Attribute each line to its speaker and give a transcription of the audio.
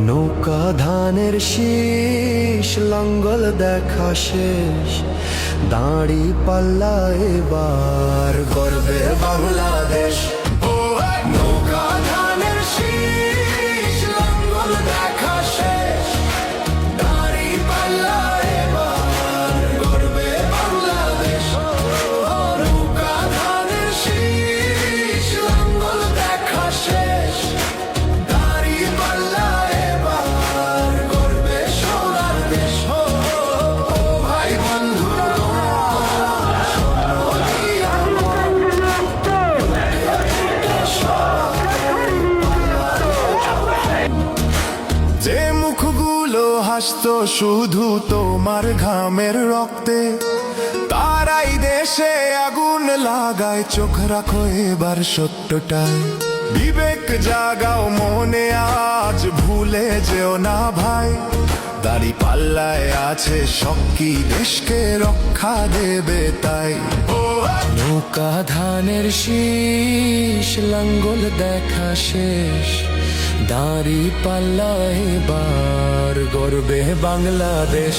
Speaker 1: নৌকা ধানের শীষ লাঙ্গল দেখা শেষ, দাঁড়ি পাল্লা এবার গর্বে বাংলাদেশ। নৌকা ধানের শীষ লাঙ্গল দেখা শেষ, দাঁড়ি পাল্লা এবার গর্বে বাংলাদেশ। নৌকা ধানের শীষ লাঙ্গল দেখা শেষ, দাঁড়ি পাল্লা এবার গর্বে সোনার দেশ। ও ভাই বন্ধু যে মুখগুলো হাসতো শুধু তোমার ঘামের রক্তে, তারাই দেশে আগুন লাগায়। চোখ রাখো এবার সত্যটায়, বিবেক জাগাও মনে আজ, ভুলে যেও না ভাই। দাড়ি পাল্লায় আছে শক্তি, দেশকে রক্ষা দেবে তাই। নৌকা ধানের শীষ লাঙ্গল দেখা শেষ, দাঁড়ি পাল্লা এবার গর্বে বাংলাদেশ।